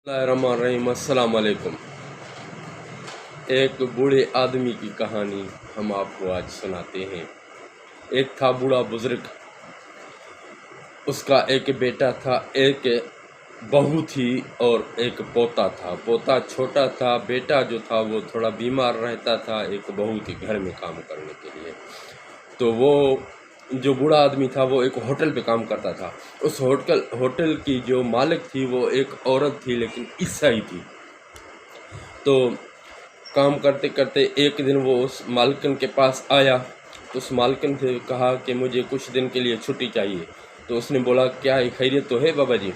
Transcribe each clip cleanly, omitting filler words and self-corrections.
बिस्मिल्लाहिर्रहमानिर्रहीम। अस्सलाम वालेकुम। एक बूढ़े आदमी की कहानी हम आपको आज सुनाते हैं। एक था बूढ़ा बुजुर्ग, उसका एक बेटा था, एक बहू थी और एक पोता था। पोता छोटा था, बेटा जो था वो थोड़ा बीमार रहता था, एक बहू थी घर में काम करने के लिए। तो वो जो बूढ़ा आदमी था वो एक होटल पे काम करता था। उस होटल की जो मालिक थी वो एक औरत थी, लेकिन ईसाई थी। तो काम करते करते एक दिन वो उस मालकिन के पास आया। तो उस मालकिन से कहा कि मुझे कुछ दिन के लिए छुट्टी चाहिए। तो उसने बोला, क्या खैरियत तो है बाबा जी?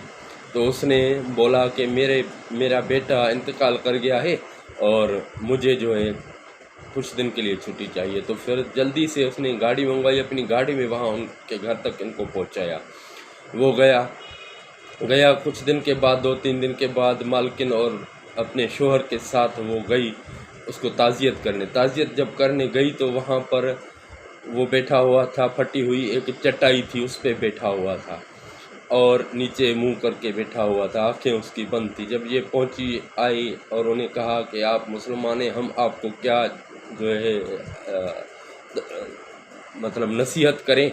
तो उसने बोला कि मेरा बेटा इंतकाल कर गया है और मुझे जो है कुछ दिन के लिए छुट्टी चाहिए। तो फिर जल्दी से उसने गाड़ी मंगवाई, अपनी गाड़ी में वहाँ उनके घर तक इनको पहुँचाया। वो गया कुछ दिन के बाद, 2-3 दिन के बाद मालकिन और अपने शोहर के साथ वो गई उसको ताज़ियत करने। ताज़ियत जब करने गई तो वहाँ पर वो बैठा हुआ था, फटी हुई एक चटाई थी उस पर बैठा हुआ था और नीचे मुंह करके बैठा हुआ था, आंखें उसकी बंद थी। जब ये पहुंची आई और उन्हें कहा कि आप मुसलमान हैं, हम आपको क्या जो है मतलब नसीहत करें,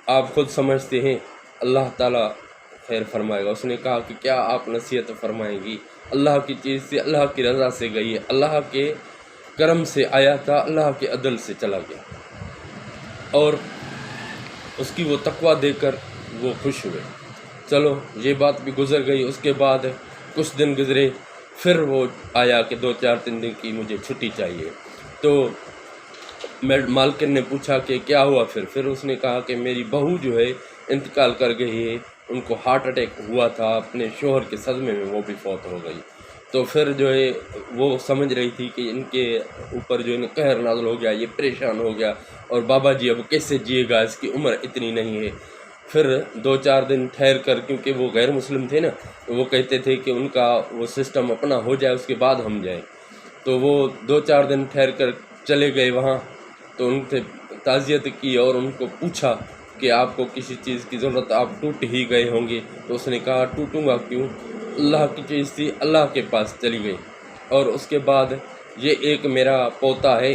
आप खुद समझते हैं, अल्लाह ताला खैर फरमाएगा। उसने कहा कि क्या आप नसीहत फरमाएंगी? अल्लाह की चीज़ से, अल्लाह की रज़ा से गई है, अल्लाह के करम से आया था, अल्लाह के अदल से चला गया। और उसकी वो तकवा देकर वो खुश हुए। चलो ये बात भी गुजर गई। उसके बाद कुछ दिन गुजरे, फिर वो आया कि 2-4-3 दिन की मुझे छुट्टी चाहिए। तो मालकिन ने पूछा कि क्या हुआ? फिर उसने कहा कि मेरी बहू जो है इंतकाल कर गई है, उनको हार्ट अटैक हुआ था, अपने शोहर के सदमे में वो भी फौत हो गई। तो फिर जो है वो समझ रही थी कि इनके ऊपर जो इन्हें कहर नाज़िल हो गया, ये परेशान हो गया और बाबा जी अब कैसे जिएगा, इसकी उम्र इतनी नहीं है। फिर 2-4 दिन ठहर कर, क्योंकि वो गैर मुस्लिम थे ना, तो वो कहते थे कि उनका वो सिस्टम अपना हो जाए उसके बाद हम जाएं। तो वो 2-4 दिन ठहर कर चले गए वहाँ। तो उनसे ताज़ियत की और उनको पूछा कि आपको किसी चीज़ की ज़रूरत, आप टूट ही गए होंगे। तो उसने कहा, टूटूंगा क्यों, अल्लाह की चीज़ थी, अल्लाह के पास चली गई। और उसके बाद ये एक मेरा पोता है।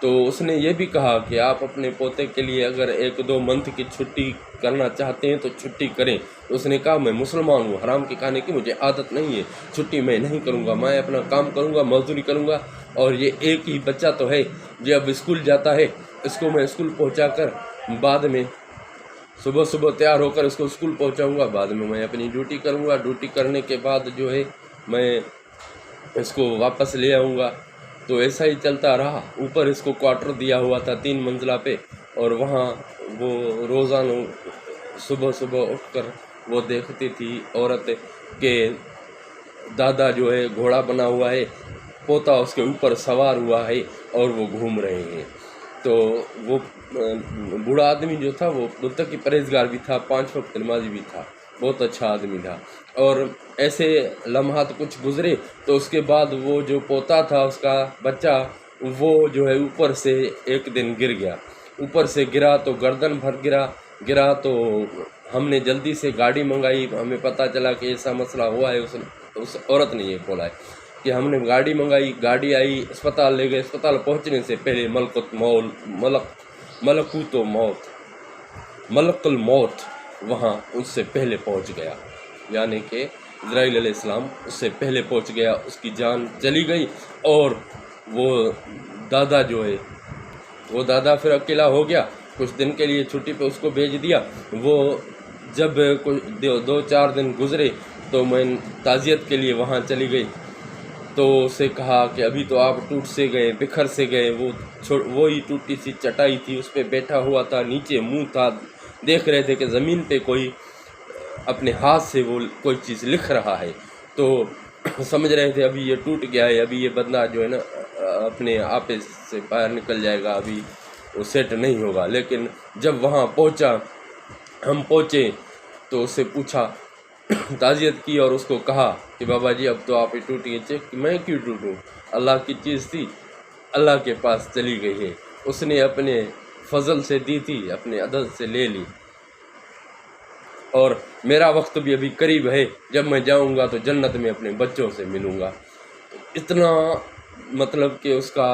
तो उसने ये भी कहा कि आप अपने पोते के लिए अगर 1-2 मंथ की छुट्टी करना चाहते हैं तो छुट्टी करें। तो उसने कहा, मैं मुसलमान हूँ, हराम के खाने की मुझे आदत नहीं है, छुट्टी मैं नहीं करूँगा, मैं अपना काम करूँगा, मजदूरी करूँगा। और ये एक ही बच्चा तो है जो अब स्कूल जाता है, इसको मैं स्कूल पहुँचा कर बाद में सुबह सुबह तैयार होकर इसको स्कूल पहुँचाऊँगा, बाद में मैं अपनी ड्यूटी करूँगा। ड्यूटी करने के बाद जो है मैं इसको वापस ले आऊँगा। तो ऐसा ही चलता रहा। ऊपर इसको क्वार्टर दिया हुआ था 3 मंजिला पे, और वहाँ वो रोज़ाना सुबह सुबह उठकर वो देखती थी औरत के दादा जो है घोड़ा बना हुआ है, पोता उसके ऊपर सवार हुआ है और वो घूम रहे हैं। तो वो बूढ़ा आदमी जो था वो मुत्तकी परहेजगार भी था, 5 वक्त नमाजी भी था, बहुत अच्छा आदमी था। और ऐसे लम्हात कुछ गुजरे। तो उसके बाद वो जो पोता था, उसका बच्चा, वो जो है ऊपर से एक दिन गिर गया। ऊपर से गिरा तो गर्दन भर गिरा तो हमने जल्दी से गाड़ी मंगाई। हमें पता चला कि ऐसा मसला हुआ है। उस औरत ने ये बोला है कि हमने गाड़ी मंगाई, गाड़ी आई, अस्पताल ले गए। अस्पताल पहुंचने से पहले मलकुल मौत वहाँ उससे पहले पहुंच गया, यानी कि इज़राइल अलैहिस्सलाम उससे पहले पहुंच गया, उसकी जान चली गई। और वो दादा जो है, वो दादा फिर अकेला हो गया। कुछ दिन के लिए छुट्टी पे उसको भेज दिया। वो जब कुछ 2-4 दिन गुजरे तो मैं ताज़ियत के लिए वहाँ चली गई। तो उसे कहा कि अभी तो आप टूट से गए, बिखर से गए। वो ही टूटी सी चटाई थी, उस पर बैठा हुआ था, नीचे मुंह था, देख रहे थे कि ज़मीन पे कोई अपने हाथ से वो कोई चीज़ लिख रहा है। तो समझ रहे थे अभी ये टूट गया है, अभी ये बंदा जो है ना अपने आपे से बाहर निकल जाएगा, अभी वो सेट नहीं होगा। लेकिन जब वहाँ हम पहुँचे तो उससे पूछा, ताज़ियत की और उसको कहा कि बाबा जी अब तो आप ही टूट गए। मैं क्यों टूटूं, अल्लाह की चीज़ थी, अल्लाह के पास चली गई है, उसने अपने फजल से दी थी, अपने अदल से ले ली। اور میرا وقت بھی ابھی قریب ہے، جب میں جاؤں گا تو جنت میں اپنے بچوں سے ملوں گا۔ اتنا مطلب کہ اس کا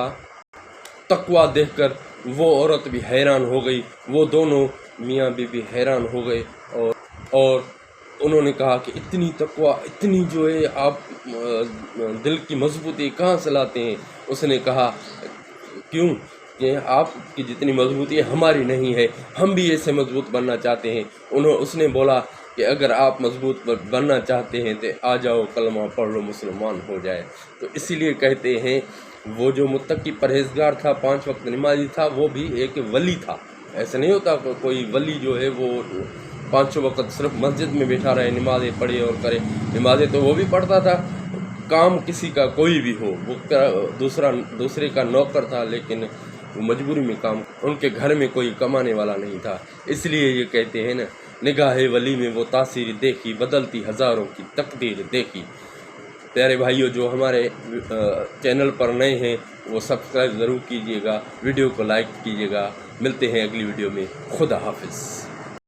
تقویٰ دیکھ کر وہ عورت بھی حیران ہو گئی، وہ دونوں میاں بیوی حیران ہو گئے، اور انہوں نے کہا کہ اتنی تقویٰ، اتنی جو ہے آپ دل کی مضبوطی کہاں سے لاتے ہیں؟ اس نے کہا کیوں کہ آپ کی جتنی مضبوطی ہے ہماری نہیں ہے، ہم بھی ایسے مضبوط بننا چاہتے ہیں۔ اس نے بولا کہ اگر آپ مضبوط بننا چاہتے ہیں تو آ جاؤ، کلمہ پڑھ لو، مسلمان ہو جائے۔ تو اسی لیے کہتے ہیں وہ جو متقی پرہیزگار تھا، 5 وقت نمازی تھا، وہ بھی ایک ولی تھا۔ ایسا نہیں ہوتا کہ کوئی ولی جو ہے وہ 5 وقت صرف مسجد میں بیٹھا رہے، نمازیں پڑھے اور کرے۔ نمازیں تو وہ بھی پڑھتا تھا، کام کسی کا کوئی بھی ہو، وہ دوسرے کا نوکر تھا، لیکن وہ مجبوری میں کام، ان کے گھر میں کوئی کمانے والا نہیں تھا۔ اس لیے یہ کہتے ہیں نا، نگاہ ولی میں وہ تاثیر دیکھی، بدلتی ہزاروں کی تقدیر دیکھی۔ پیارے بھائیوں، جو ہمارے چینل پر نئے ہیں وہ سبسکرائب ضرور کیجیے گا، ویڈیو کو لائک کیجیے گا۔ ملتے ہیں اگلی ویڈیو میں، خدا حافظ۔